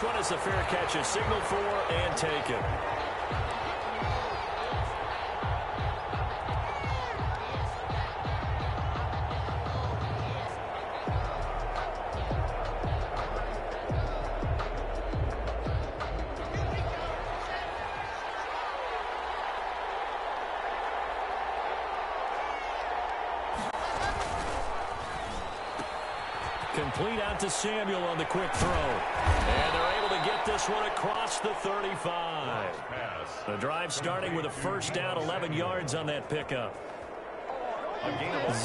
What is the fair catch is signaled for and taken. Complete out to Samuel on the quick throw. And they're able to get this one across the 35. The drive starting with a first down, 11 yards on that pickup.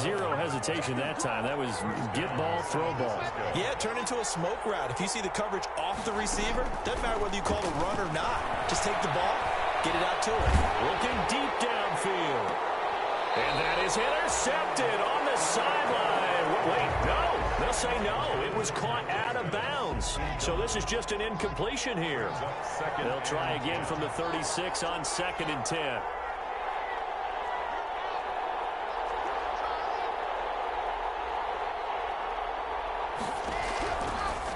Zero hesitation that time. That was get ball, throw ball. Yeah, turn into a smoke route. If you see the coverage off the receiver, doesn't matter whether you call it a run or not. Just take the ball, get it out to him. Looking deep downfield. And that is intercepted on the sideline. Wait, no. They'll say no. It was caught out of bounds. So this is just an incompletion here. They'll try again from the 36 on 2nd and 10.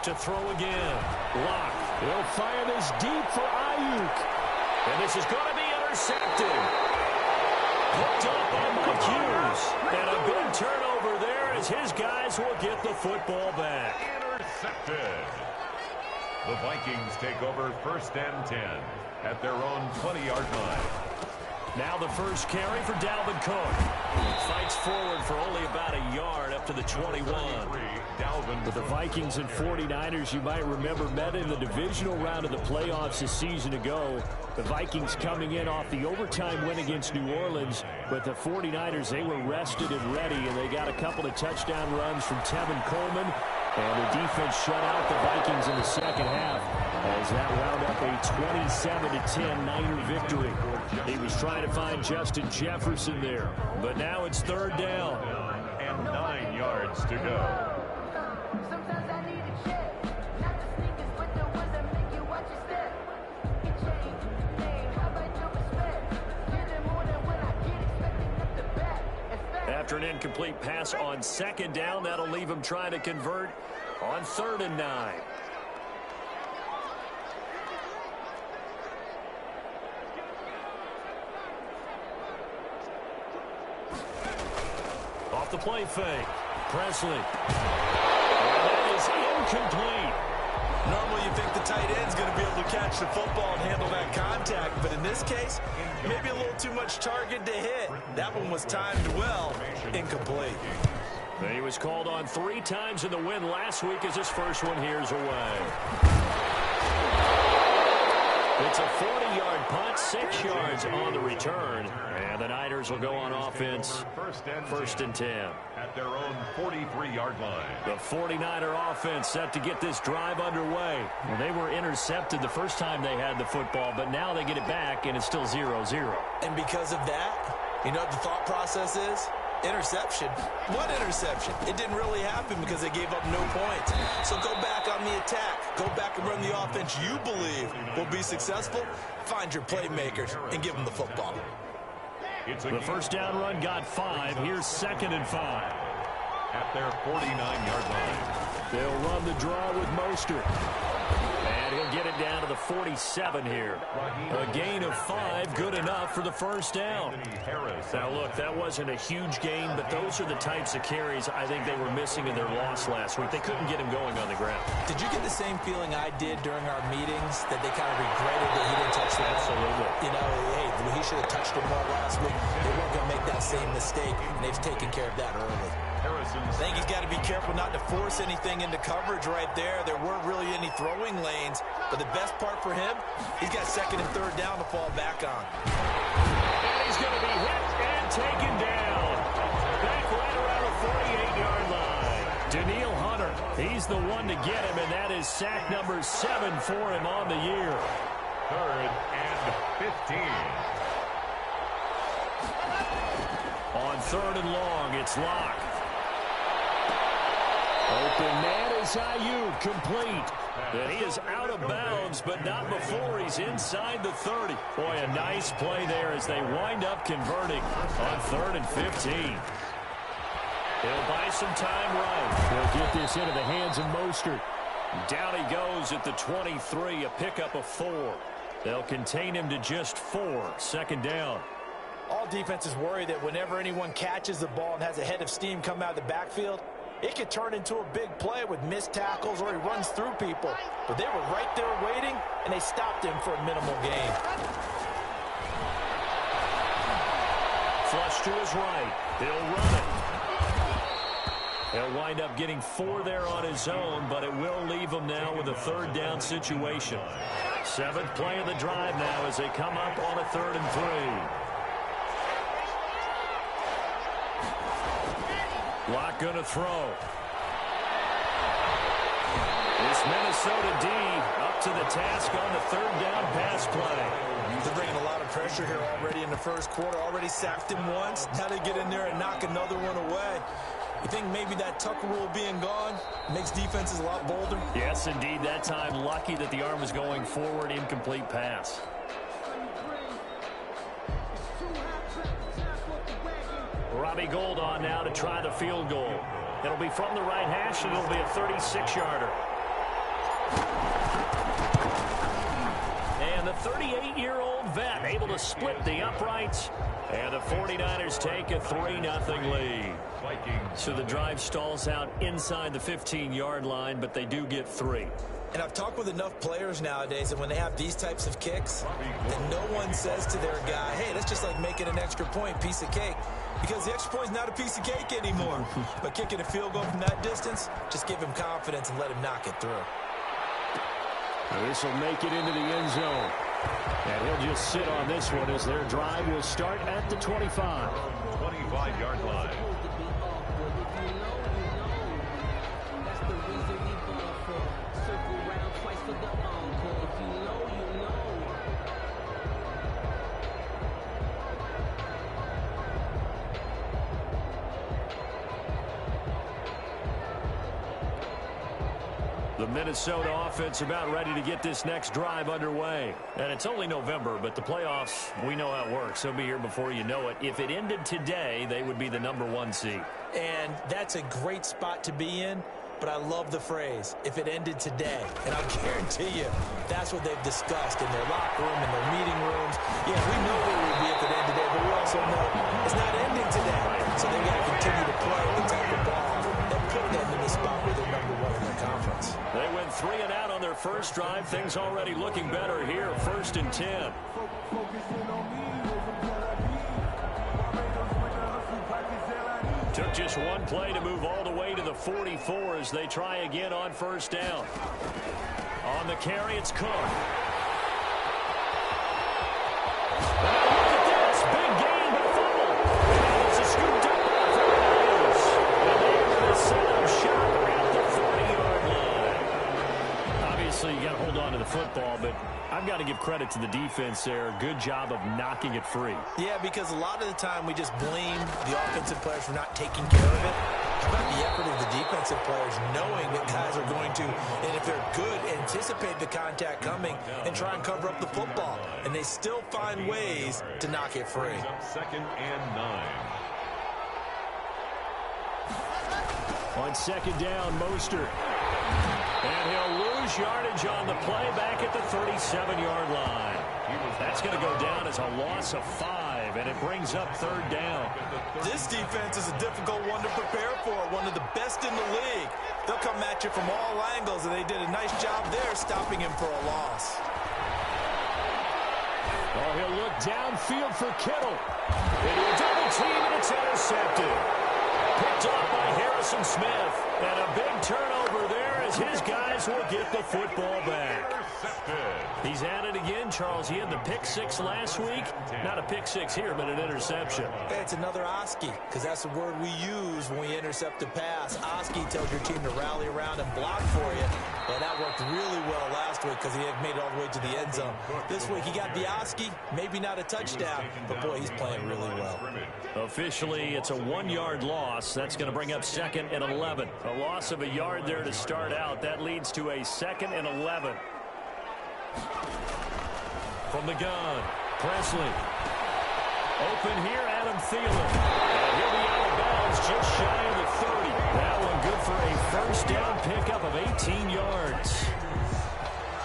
To throw again. Lock. He'll fire this deep for Ayuk. And this is going to be intercepted. Hooked up on Mike Hughes. And a big turnover there as his guys will get the football back. Intercepted. The Vikings take over 1st and 10 at their own 20-yard line. Now the first carry for Dalvin Cook. Fights forward for only about a yard up to the 21. But the Vikings and 49ers, you might remember, met in the divisional round of the playoffs a season ago. The Vikings coming in off the overtime win against New Orleans. But the 49ers, they were rested and ready, and they got a couple of touchdown runs from Tevin Coleman. And the defense shut out the Vikings in the second half as that wound up a 27-10 Niner victory. He was trying to find Justin Jefferson there, but now it's 3rd down. And 9 yards to go. After an incomplete pass on 2nd down, that'll leave him trying to convert on 3rd and 9. Off the play fake. Presley. And that is incomplete. Normally you think the tight end's going to be able to catch the football and handle that contact, but in this case, maybe a little too much target to hit. That one was timed well. Incomplete. He was called on 3 times in the win last week as his first one here's away. It's a 40-yard punt, 6 yards on the return. And the Niners will go on offense, 1st and 10. At their own 43-yard line. The 49er offense set to get this drive underway. Well, they were intercepted the first time they had the football, but now they get it back, and it's still 0-0. And because of that, you know what the thought process is? Interception. What interception? It didn't really happen because they gave up no points. So go back on the attack. Go back and run the offense you believe will be successful. Find your playmakers and give them the football. The first down run got 5. Here's 2nd and 5. At their 49-yard line. They'll run the draw with Mostert. And he'll get it down to the 47 here. A gain of 5, good enough for the first down. Now, look, that wasn't a huge gain, but those are the types of carries I think they were missing in their loss last week. They couldn't get him going on the ground. Did you get the same feeling I did during our meetings, that they kind of regretted that he didn't touch the ball? Absolutely. You know, hey, he should have touched the ball last week. They weren't going to make that same mistake, and they've taken care of that early. I think he's got to be careful not to force anything into coverage right there. There weren't really any throwing lanes, but the best part for him, he's got 2nd and 3rd down to fall back on. And he's going to be hit and taken down. Back right around the 48-yard line. Daniil Hunter, he's the one to get him, and that is sack number 7 for him on the year. 3rd and 15. On 3rd and long, it's Lock. Open man is Ayuk, complete. And he is out of bounds, but not before he's inside the 30. Boy, a nice play there as they wind up converting on 3rd and 15. He'll buy some time right. He'll get this into the hands of Mostert. Down he goes at the 23, a pickup of 4. They'll contain him to just 4. Second down. All defenses worry that whenever anyone catches the ball and has a head of steam come out of the backfield, it could turn into a big play with missed tackles or he runs through people. But they were right there waiting, and they stopped him for a minimal gain. Flush to his right. He'll run it. He'll wind up getting 4 there on his own, but it will leave him now with a third down situation. 7th play of the drive now as they come up on a 3rd and 3. Lock going to throw. This Minnesota D up to the task on the 3rd down pass play. They're bringing a lot of pressure here already in the first quarter. Already sacked him once. Now they get in there and knock another one away. You think maybe that Tucker rule being gone makes defenses a lot bolder? Yes, indeed. That time, lucky that the arm was going forward. Incomplete pass. Robbie Gould on now to try the field goal. It'll be from the right hash, and it'll be a 36-yarder. And the 38-year-old vet able to split the uprights. And the 49ers take a 3-0 lead. So the drive stalls out inside the 15-yard line, but they do get 3. And I've talked with enough players nowadays that when they have these types of kicks, that no one says to their guy, hey, that's just like making an extra point, piece of cake. Because the extra point is not a piece of cake anymore. But kicking a field goal from that distance, just give him confidence and let him knock it through. This will make it into the end zone. And he'll just sit on this one as their drive will start at the 25. 25-yard line. The Minnesota offense about ready to get this next drive underway. And it's only November, but the playoffs, we know how it works. They'll be here before you know it. If it ended today, they would be the #1 seed. And that's a great spot to be in, but I love the phrase, if it ended today. And I guarantee you, that's what they've discussed in their locker room, in their meeting rooms. Yeah, we know where we'll be if it ended today, but we also know it's not ending today. So they've got to continue to play the type of ball that put them in the spot where they're #1 in their conference. They went 3 and out on their first drive. Things already looking better here. 1st and 10. Took just one play to move all the way to the 44 as they try again on 1st down. On the carry, it's Cook. Now look at this. Big gain, but fumble. And it's a scooped up ball for the Niners. And they're going to set up shop at the 40-yard line. Obviously, you got to hold on to the football, but I've got to give credit to the defense there. Good job of knocking it free. Yeah, because a lot of the time we just blame the offensive players for not taking care of it. How about the effort of the defensive players knowing that guys are going to, and if they're good, anticipate the contact coming and try and cover up the football. And they still find ways to knock it free. 2nd and 9. On 2nd down, Mostert. And he'll lose yardage on the play back at the 37-yard line. That's going to go down as a loss of 5, and it brings up 3rd down. This defense is a difficult one to prepare for, one of the best in the league. They'll come at you from all angles, and they did a nice job there stopping him for a loss. Oh, he'll look downfield for Kittle. Into a double team, and it's intercepted. Picked up by Harrison Smith. And a big turnover there as his guys will get the football back. He's at it again, Charles. He had the pick 6 last week. Not a pick 6 here, but an interception. It's another Oski, because that's the word we use when we intercept a pass. Oski tells your team to rally around and block for you. Well, that worked really well last week because he had made it all the way to the end zone. This week he got the Oski, maybe not a touchdown, but boy, he's playing really well. Officially, it's a 1-yard loss. That's going to bring up 2nd and 11. A loss of a yard there to start out. That leads to a 2nd and 11. From the gun, Presley. Open here, Adam Thielen. And he'll be out of bounds just shy of the 30. That one good for a first down pickup of 18 yards.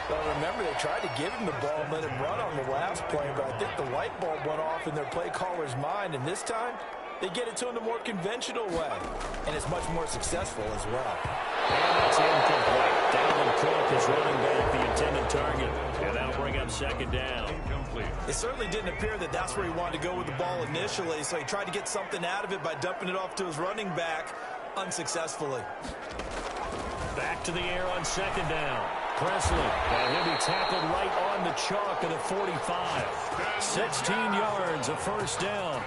Well, remember, they tried to give him the ball and let him run on the last play, but I think the light bulb went off in their play caller's mind, and this time they get it to him the more conventional way, and it's much more successful as well. And it's incomplete. Dalvin Cook is running back the intended target, and that'll bring up second down. Incomplete. It certainly didn't appear that that's where he wanted to go with the ball initially, so he tried to get something out of it by dumping it off to his running back unsuccessfully. Back to the air on second down. Presley, and he'll be tackled right on the chalk of the 45. 16 yards, a first down.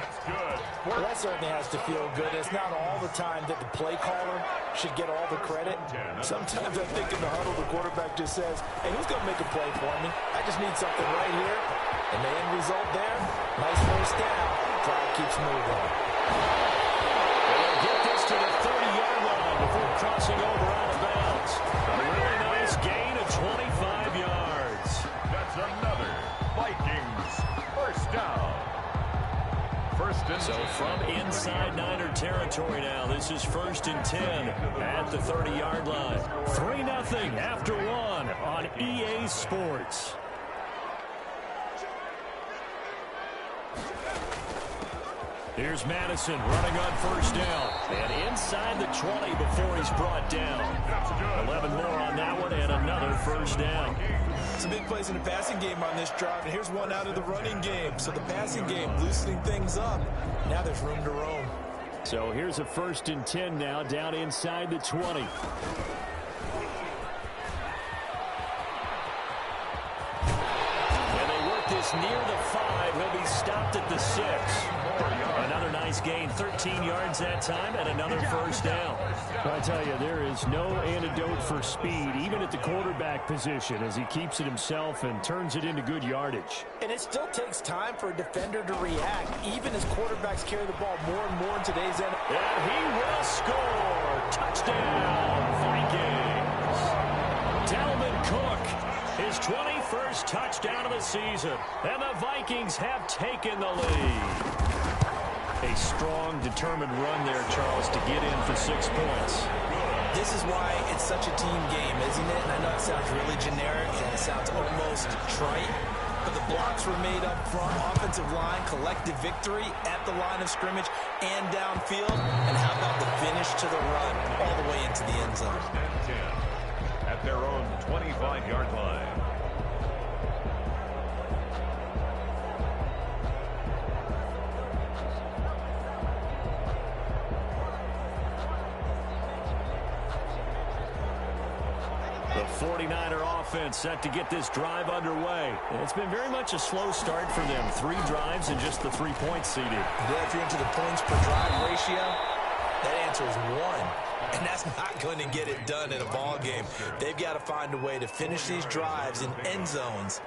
Well, that certainly has to feel good. It's not all the time that the play caller should get all the credit. Sometimes I think in the huddle, the quarterback just says, hey, who's going to make a play for me? I just need something right here. And the end result there, nice first down. Drive keeps moving. They'll get this to the 30-yard line before crossing over out of bounds. A really nice gain of 25 yards. That's another Vikings first down. First and So from inside Niner territory now, this is 1st and 10 at the 30-yard line. 3-0 after one on EA Sports. Here's Madison running on first down. And inside the 20 before he's brought down. 11 more on that one and another first down. Some big plays in the passing game on this drive, and here's one out of the running game. So the passing game loosening things up. Now there's room to roam. So here's a 1st and 10 now down inside the 20. And they work this near the 5. He'll be stopped at the 6. Another nice gain, 13 yards that time, and another first down. I tell you, there is no antidote for speed, even at the quarterback position, as he keeps it himself and turns it into good yardage. And it still takes time for a defender to react, even as quarterbacks carry the ball more and more in today's NFL. And he will score. Touchdown, Vikings. Dalvin Cook, his 21st touchdown of the season, and the Vikings have taken the lead. A strong, determined run there, Charles, to get in for 6 points. This is why it's such a team game, isn't it? And I know it sounds really generic and it sounds almost trite, but the blocks were made up front, offensive line, collective victory at the line of scrimmage and downfield. And how about the finish to the run all the way into the end zone? First and 10 at their own 25-yard line. The 49er offense set to get this drive underway. It's been very much a slow start for them. 3 drives and just the 3 points seeded. Yeah, if you're into the points per drive ratio, that answer is 1. And that's not going to get it done in a ball game. They've got to find a way to finish these drives in end zones,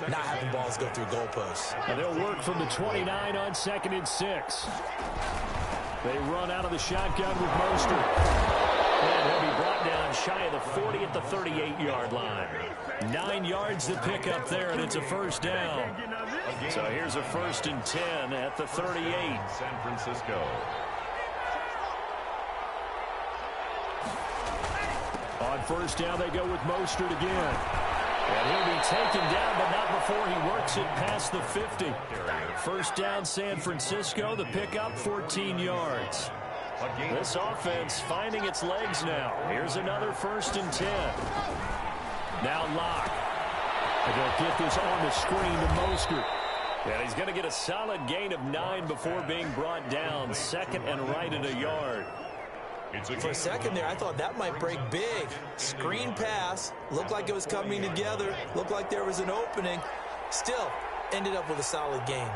not having balls go through goalposts. And they'll work from the 29 on 2nd and 6. They run out of the shotgun with Mostert. And he'll be brought down shy of the 40 at the 38-yard line. 9 yards to pick up there, and it's a first down. So here's a 1st and 10 at the 38. San Francisco. On first down, they go with Mostert again. And he'll be taken down, but not before he works it past the 50. First down, San Francisco. The pickup, 14 yards. This offense finding its legs now. Here's another 1st and 10. Now Locke. And they'll get this on the screen to Mostert. And he's going to get a solid gain of 9 before being brought down. 2nd and right at a yard. For a second there, I thought that might break big. Screen pass. Looked like it was coming together. Looked like there was an opening. Still, ended up with a solid gain.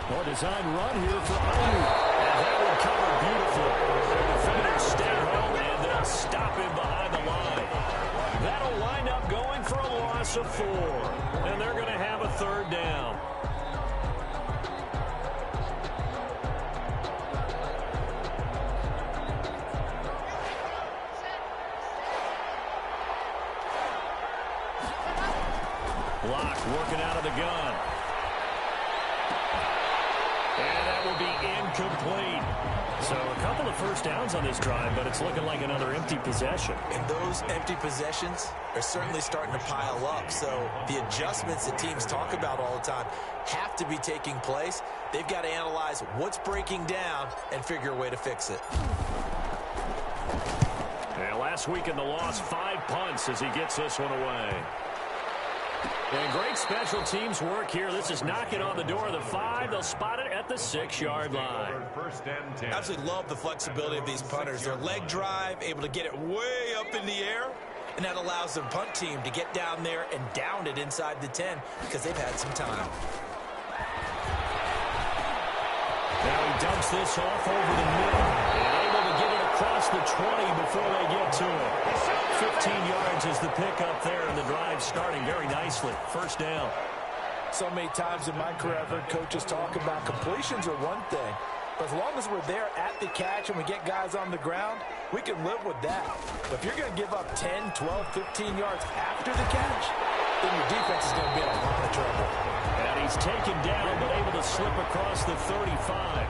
Well, design run here for Ayu. And that would cover beautifully. The defenders stay home, and they'll stop him behind the line. That'll wind up going for a loss of 4. And they're going to have a 3rd down. Locke working out of the gun. And that will be incomplete. So a couple of first downs on this drive, but it's looking like another empty possession. And those empty possessions are certainly starting to pile up. So the adjustments that teams talk about all the time have to be taking place. They've got to analyze what's breaking down and figure a way to fix it. And last week in the loss, 5 punts as he gets this one away. And great special teams work here. This is knocking on the door of the 5. They'll spot it at the 6-yard line. First and 10. Absolutely love the flexibility of these punters. Their leg drive, able to get it way up in the air, and that allows their punt team to get down there and down it inside the 10 because they've had some time. Now he dumps this off over the middle and able to get it across the 20 before they get to it. 15 yards is the pickup there, and the drive starting very nicely. First down. So many times in my career I've heard coaches talk about completions are one thing, but as long as we're there at the catch and we get guys on the ground, we can live with that. But if you're going to give up 10, 12, 15 yards after the catch, then your defense is going to be in a lot of trouble. And he's taken down but able to slip across the 35.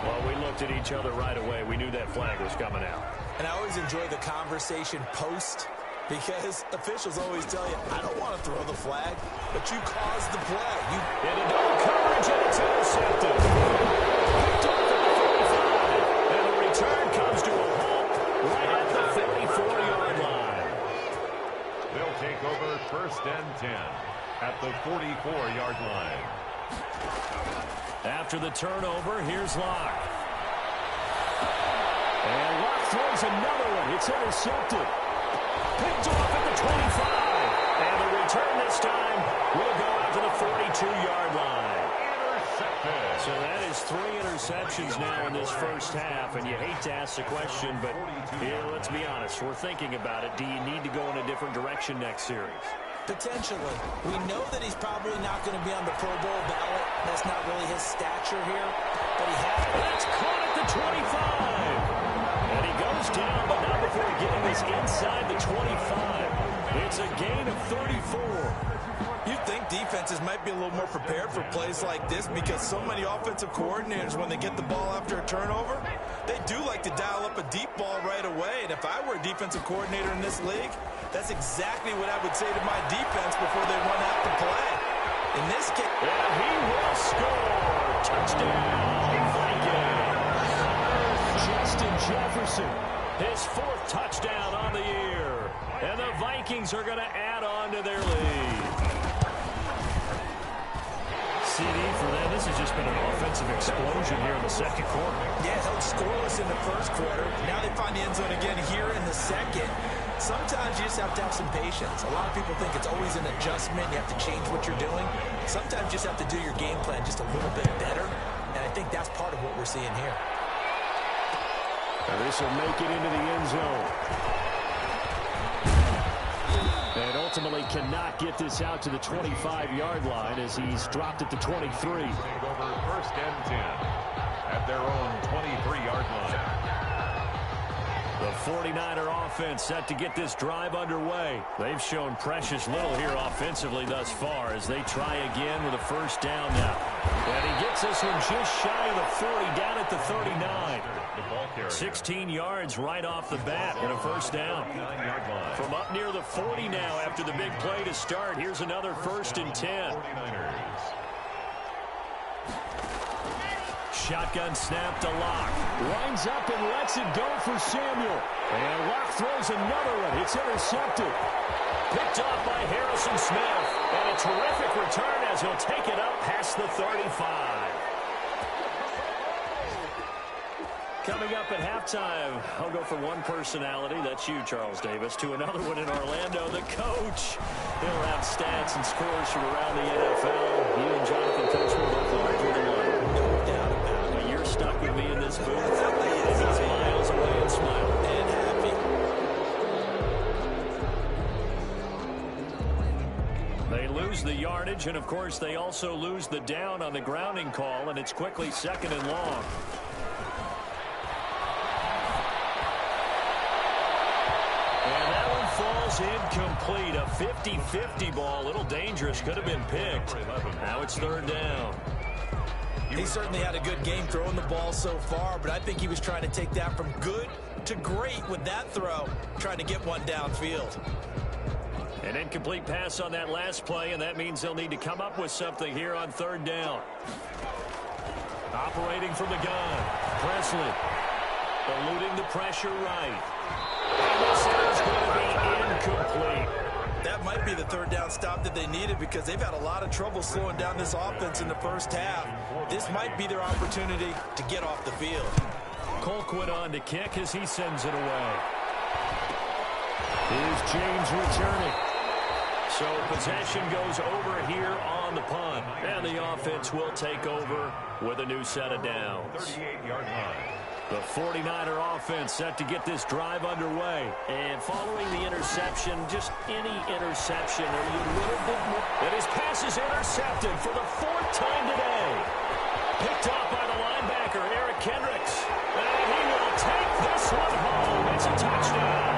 Well, we looked at each other right away. We knew that flag was coming out. And I always enjoy the conversation post because officials always tell you, I don't want to throw the flag, but you caused the play. Into double coverage, and it's intercepted. Picked off at the 45. And the return comes to a halt right at the 44-yard line. They'll take over first and 10 at the 44-yard line. After the turnover, here's Locke. And Locke throws another one. It's intercepted. Picked off at the 25. And the return this time will go out to the 42-yard line. Intercepted. So that is 3 interceptions now in this first half. And you hate to ask the question, but here, let's be honest. We're thinking about it. Do you need to go in a different direction next series? Potentially. We know that he's probably not going to be on the Pro Bowl ballot. That's not really his stature here. But he has. That's caught at the 25. And he goes down, but not before getting this inside the 25. It's a gain of 34. You'd think defenses might be a little more prepared for plays like this because so many offensive coordinators, when they get the ball after a turnover, they do like to dial up a deep ball right away. And if I were a defensive coordinator in this league, that's exactly what I would say to my defense before they run out the play. In this case, and he will score. Touchdown, Vikings. Justin Jefferson, his 4th touchdown on the year. And the Vikings are going to add on to their lead. CD for them. This has just been an offensive explosion here in the second quarter. Yeah, held scoreless in the first quarter. Now they find the end zone again here in the second. Sometimes you just have to have some patience. A lot of people think it's always an adjustment. You have to change what you're doing. Sometimes you just have to do your game plan just a little bit better. And I think that's part of what we're seeing here. And this will make it into the end zone. And ultimately cannot get this out to the 25-yard line as he's dropped at the 23. Take over first and 10 at their own 23-yard line. The 49er offense set to get this drive underway. They've shown precious little here offensively thus far as they try again with a first down now. And he gets this one just shy of the 40, down at the 39. 16 yards right off the bat and a first down. From up near the 40 now after the big play to start. Here's another first and 10. Shotgun snap to Locke. Winds up and lets it go for Samuel. And Locke throws another one. It's intercepted. Picked off by Harrison Smith. And a terrific return as he'll take it up past the 35. Coming up at halftime, I'll go from one personality, that's you, Charles Davis, to another one in Orlando, the coach. He'll have stats and scores from around the NFL. You and Jonathan Coach will both larger than one. No doubt about it. You're stuck with me in this booth. And he's miles away and smiling. And happy. They lose the yardage, and of course they also lose the down on the grounding call, and it's quickly 2nd and long. Falls incomplete. A 50-50 ball. A little dangerous. Could have been picked. Now it's 3rd down. He certainly had a good game throwing the ball so far, but I think he was trying to take that from good to great with that throw, trying to get one downfield. An incomplete pass on that last play, and that means they'll need to come up with something here on third down. Operating from the gun, Presley. Eluding the pressure right. And this is going to be incomplete. That might be the third down stop that they needed because they've had a lot of trouble slowing down this offense in the first half. This might be their opportunity to get off the field. Colquitt on to kick as he sends it away. Here's James returning. So possession goes over here on the punt. And the offense will take over with a new set of downs. 38-yard line. The 49er offense set to get this drive underway. And following the interception, just any interception, are you a little bit more? And his pass is intercepted for the fourth time today. Picked up by the linebacker, Eric Kendricks. And he will take this one home. It's a touchdown.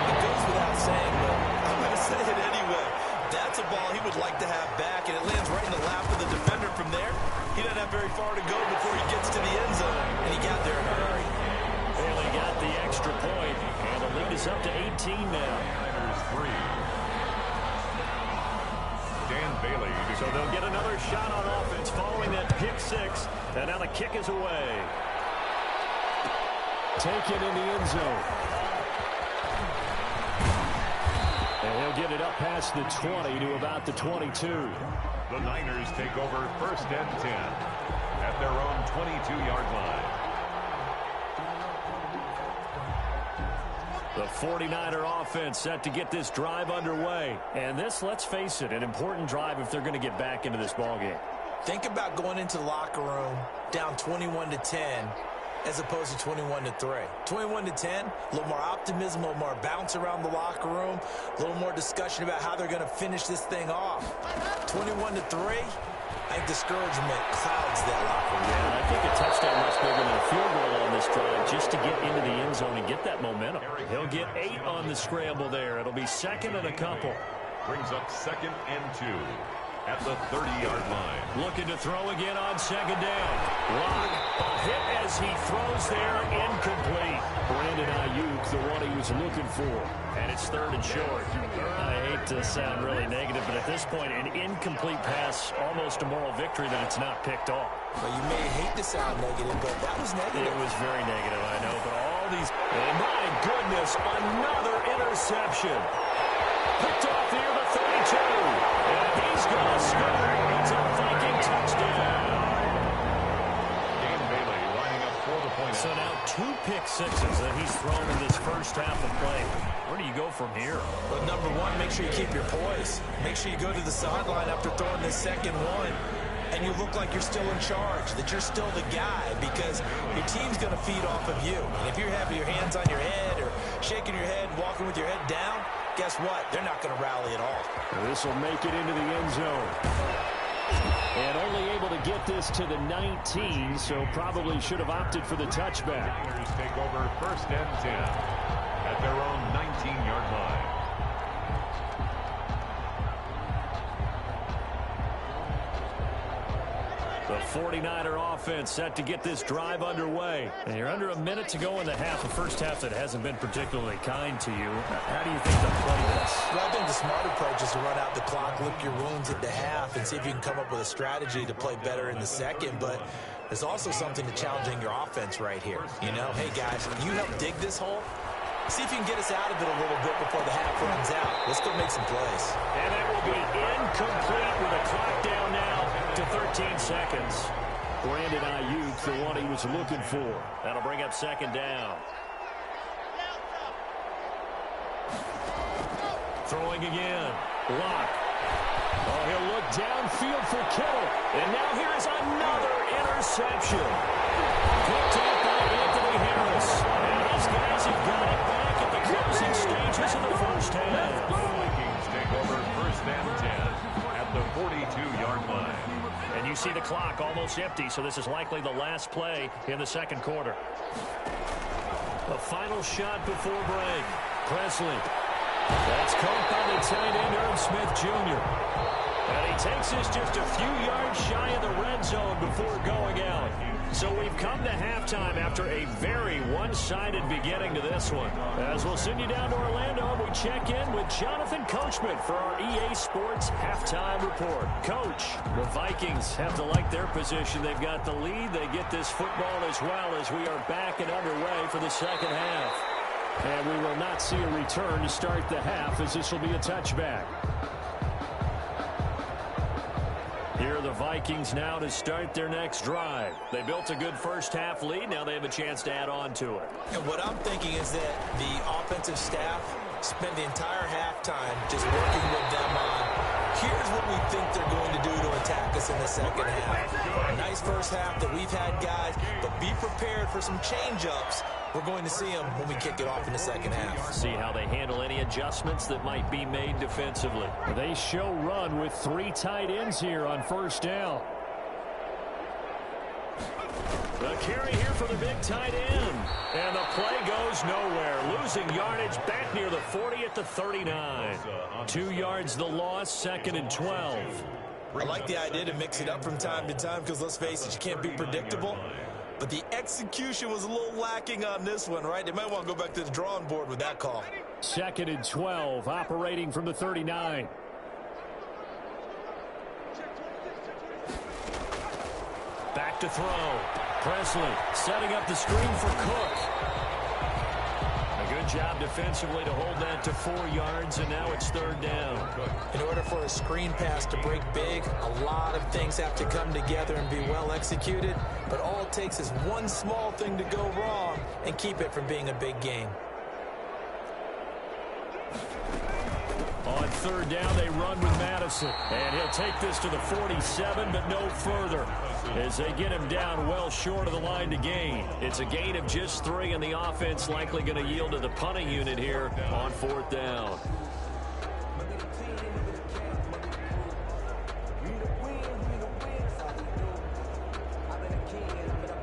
It goes without saying, but I'm going to say it anyway. That's a ball he would like to have back, and it lands right in the lap of the defender from there. He doesn't have very far to go before he gets to the end zone, and he got there in a hurry. Well, he got the extra point, and the lead is up to 18 now. Niners 3. Dan Bailey. So they'll get another shot on offense following that pick six, and now the kick is away. Taken in the end zone. And he'll get it up past the 20 to about the 22. The Niners take over first and 10 at their own 22-yard line. The 49er offense set to get this drive underway. And this, let's face it, an important drive if they're going to get back into this ballgame. Think about going into the locker room down 21-10 as opposed to 21-3. 21-10, a little more optimism, a little more bounce around the locker room, a little more discussion about how they're going to finish this thing off. 21-3, I think discouragement clouds that locker room. Yeah, and I think a touchdown much bigger than a field goal on this drive just to get into the end zone and get that momentum. He'll get 8 on the scramble there. It'll be second and a couple. Brings up second and 2 at the 30-yard line. Looking to throw again on second down. Lock. A hit as he throws there, incomplete. Brandon Ayuk, the one he was looking for. And it's third and short. I hate to sound really negative, but at this point, an incomplete pass, almost a moral victory that it's not picked off. Well, you may hate to sound negative, but that was negative. It was very negative, I know, but all these... And my goodness, another interception. Picked off near the 32. And he's going to score. It's a Viking touchdown. Dan Bailey lining up for the point. So now 2 pick sixes that he's thrown in this first half of play. Where do you go from here? Well, number one, make sure you keep your poise. Make sure you go to the sideline after throwing this second one, and you look like you're still in charge, that you're still the guy, because your team's going to feed off of you. And if you're having your hands on your head or shaking your head, walking with your head down, guess what? They're not going to rally at all. This will make it into the end zone. And only able to get this to the 19, so probably should have opted for the touchback. Niners take over first and 10 at their own 19-yard line. The 49er offense set to get this drive underway. And you're under a minute to go in the half, a first half that hasn't been particularly kind to you. How do you think they'll play this? Well, I think the smart approach is to run out the clock, lick your wounds at the half, and see if you can come up with a strategy to play better in the second. But there's also something to challenging your offense right here. You know, hey, guys, you help dig this hole. See if you can get us out of it a little bit before the half runs out. Let's go make some plays. And that will be incomplete with a clock down now to 13 seconds. Brandon Ayuk, the one he was looking for. That'll bring up second down. Throwing again. Lock. Oh, he'll look downfield for Kittle. And now here is another interception. Picked up by Anthony Harris. And these guys have got it back at the closing stages of the first half. The Vikings take over first and 10 at the 42-yard line. And you see the clock almost empty, so this is likely the last play in the second quarter. The final shot before break. Presley. That's caught by the tight end, Irv Smith Jr. And he takes us just a few yards shy of the red zone before going out. So we've come to halftime after a very one-sided beginning to this one. As we'll send you down to Orlando, we check in with Jonathan Coachman for our EA Sports Halftime Report. Coach, the Vikings have to like their position. They've got the lead. They get this football as well as we are back and underway for the second half. And we will not see a return to start the half, as this will be a touchback. Here are the Vikings now to start their next drive. They built a good first-half lead. Now they have a chance to add on to it. And what I'm thinking is that the offensive staff spent the entire halftime just working with them on, here's what we think they're going to do to attack us in the second half. A nice first half that we've had, guys, but be prepared for some change-ups. We're going to see them when we kick it off in the second half. See how they handle any adjustments that might be made defensively. They show run with 3 tight ends here on first down. The carry here for the big tight end. And the play goes nowhere. Losing yardage back near the 40 at the 39. 2 yards the loss, 2nd and 12. I like the idea to mix it up from time to time because, let's face it, you can't be predictable. But the execution was a little lacking on this one, right? They might want to go back to the drawing board with that call. 2nd and 12, operating from the 39. Back to throw. Presley setting up the screen for Cook. A good job defensively to hold that to 4 yards, and now it's 3rd down. In order for a screen pass to break big, a lot of things have to come together and be well executed. But all it takes is one small thing to go wrong and keep it from being a big game. On 3rd down, they run with Madison. And he'll take this to the 47, but no further, as they get him down well short of the line to gain. It's a gain of just 3, and the offense likely going to yield to the punting unit here on 4th down.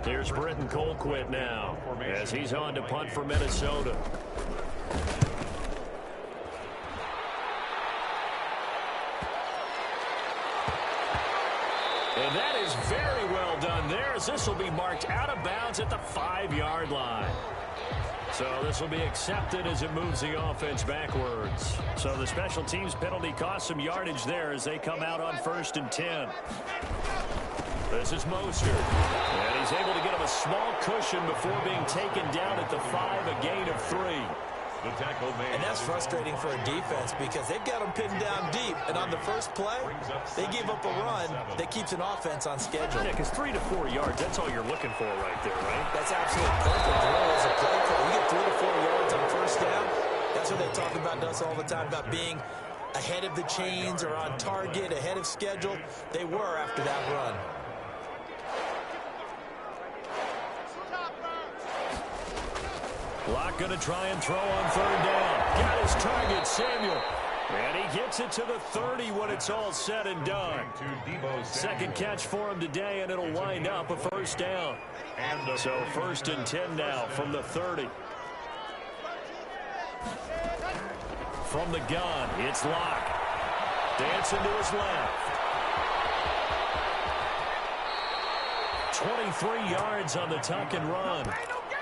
Here's Britton Colquitt now, as he's on to punt for Minnesota. And that is very well done there, as this will be marked out of bounds at the 5-yard line. So this will be accepted as it moves the offense backwards. So the special teams penalty cost some yardage there as they come out on 1st and 10. This is Mostert. And he's able to get him a small cushion before being taken down at the 5, a gain of 3. And that's frustrating for a defense because they've got them pinned down deep. And on the first play, they give up a run that keeps an offense on schedule. Yeah, because 3 to 4 yards, that's all you're looking for right there, right? That's absolutely perfect. Really, as a play call, you get 3 to 4 yards on first down. That's what they talk about to us all the time, about being ahead of the chains or on target, ahead of schedule. They were after that run. Locke going to try and throw on 3rd down. Got his target, Samuel. And he gets it to the 30 when it's all said and done. 2nd catch for him today, and it'll wind up a 1st down. So 1st and 10 now from the 30. From the gun, it's Locke. Dancing to his left. 23 yards on the tuck and run.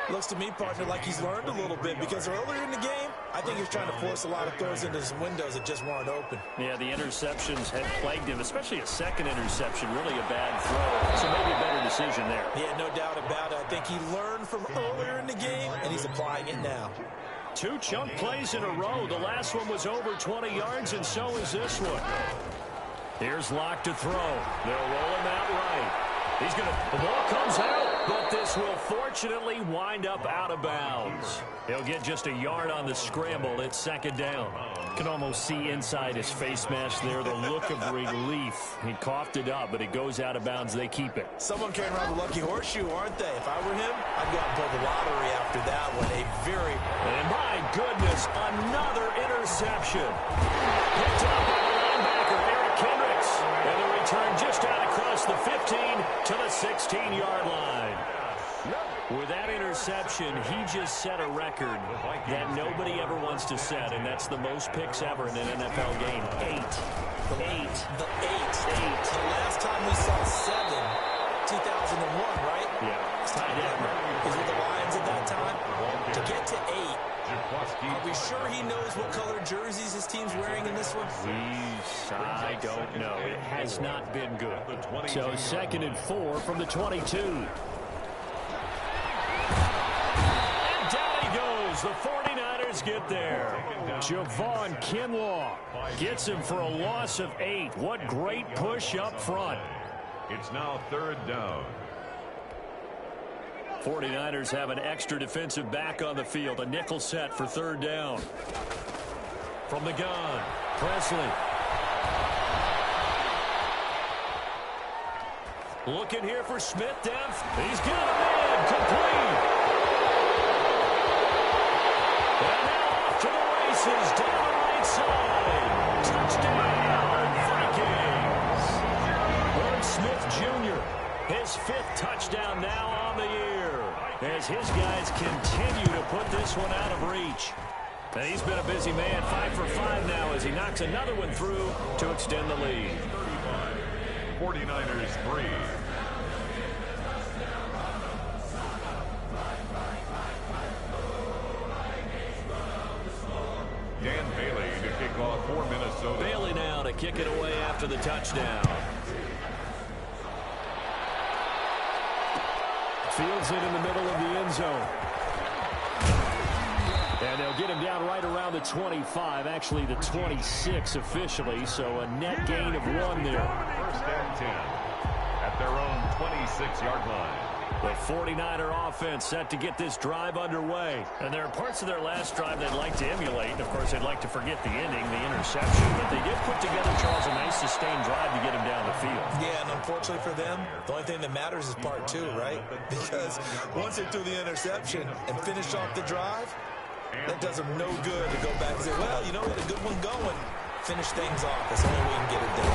Looks to me, partner, like he's learned a little bit because earlier in the game, I think he was trying to force a lot of throws into his windows that just weren't open. Yeah, the interceptions had plagued him, especially a 2nd interception, really a bad throw. So maybe a better decision there. Yeah, no doubt about it. I think he learned from earlier in the game, and he's applying it now. 2 chunk plays in a row. The last one was over 20 yards, and so is this one. Here's Locke to throw. They'll roll him out right. The ball comes out, but this will fortunately wind up out of bounds. He'll get just a yard on the scramble. It's 2nd down. Can almost see inside his face mask there the look of relief. He coughed it up, but it goes out of bounds. They keep it. Someone carrying around the lucky horseshoe, aren't they? If I were him, I'd go out and pull the lottery after that one. And my goodness, another interception. Picked up by the linebacker, Eric Kendricks. And the return just out across the 15 to the 16-yard line. With that interception, he just set a record that nobody ever wants to set, and that's the most picks ever in an NFL game. 8. The 8. The last time we saw 7, 2001, right? Yeah. It's tied up. He's with the Lions at that time. To get to 8, are we sure he knows what color jerseys his team's wearing in this one? I don't know. It has not been good. So 2nd and 4 from the 22. And down he goes. The 49ers get there. Javon Kinlaw gets him for a loss of 8. What great push up front. It's now 3rd down. 49ers have an extra defensive back on the field. A nickel set for 3rd down. From the gun, Presley. Looking here for Smith depth. He's got a man. Complete. And now off to the races down the right side. Touchdown, Vikings. Herb Smith Jr. His 5th touchdown now on the year, as his guys continue to put this one out of reach. And he's been a busy man, 5 for 5 now as he knocks another one through to extend the lead. 49ers 3. Dan Bailey to kick off for Minnesota. Bailey now to kick it away after the touchdown. Fields it in the middle of the end zone. And they'll get him down right around the 25, actually the 26 officially, so a net gain of 1 there. 1st and 10 at their own 26-yard line. The 49er offense set to get this drive underway. And there are parts of their last drive they'd like to emulate. Of course, they'd like to forget the ending, the interception. But they did put together, Charles, a nice sustained drive to get him down the field. Yeah, and unfortunately for them, the only thing that matters is part 2, right? Because once they threw the interception and finished off the drive, that does them no good to go back and say, well, you know, we had a good one going. Finish things off. That's the only way you can get it done.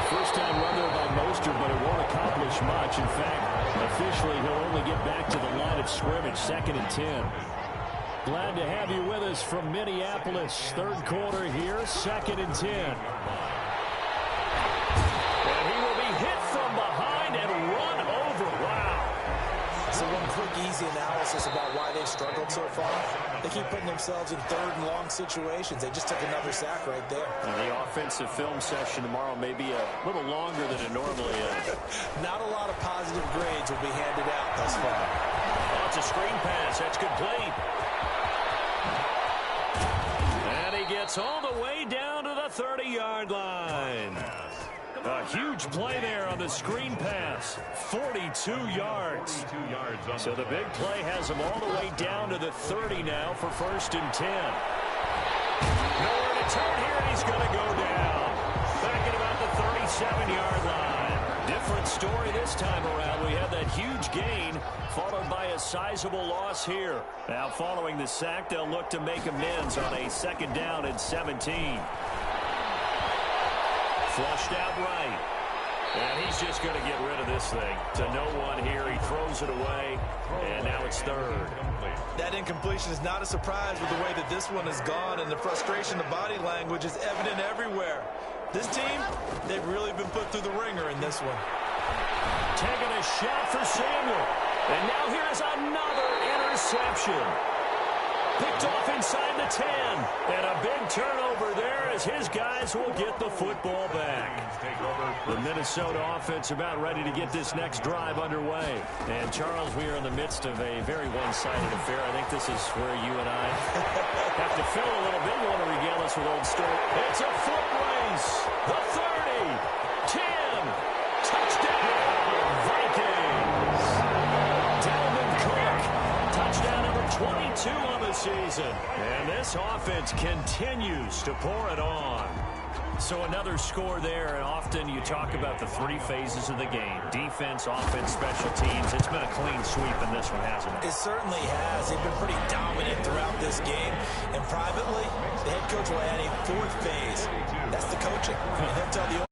First time run there by Mostert, but it won't accomplish much. In fact, officially, he'll only get back to the line of scrimmage, 2nd and 10. Glad to have you with us from Minneapolis. 3rd quarter here, 2nd and 10. And he will be hit from behind and run over. Wow. So one quick, easy analysis about why they've struggled so far. They keep putting themselves in 3rd and long situations. They just took another sack right there. The offensive film session tomorrow may be a little longer than it normally is. Not a lot of positive grades will be handed out thus far. Oh, it's a screen pass. That's complete. And he gets all the way down to the 30-yard line. A huge play there on the screen pass. 42 yards. So the big play has him all the way down to the 30 now for 1st and 10. Nowhere to turn here, and he's going to go down. Back at about the 37-yard line. Different story this time around. We had that huge gain, followed by a sizable loss here. Now following the sack, they'll look to make amends on a 2nd down and 17. Flushed out right. And he's just going to get rid of this thing. To no one here. He throws it away. And now it's 3rd. That incompletion is not a surprise with the way that this one has gone. And the frustration, the body language is evident everywhere. This team, they've really been put through the ringer in this one. Taking a shot for Samuel. And now here's another interception. Picked off inside the 10. And a big turnover there as his guys will get the football back. The Minnesota offense about ready to get this next drive underway. And, Charles, we are in the midst of a very one-sided affair. I think this is where you and I have to fill a little bit. You want to regale us with old story. It's a foot race. The 30. 10. Touchdown, Vikings. Dalvin Cook. Touchdown number 22 on the season. And this offense continues to pour it on. So another score there, and often you talk about the 3 phases of the game. Defense, offense, special teams. It's been a clean sweep in this one, hasn't it? It certainly has. They've been pretty dominant throughout this game. And privately, the head coach will add a 4th phase. That's the coaching. And he'll tell the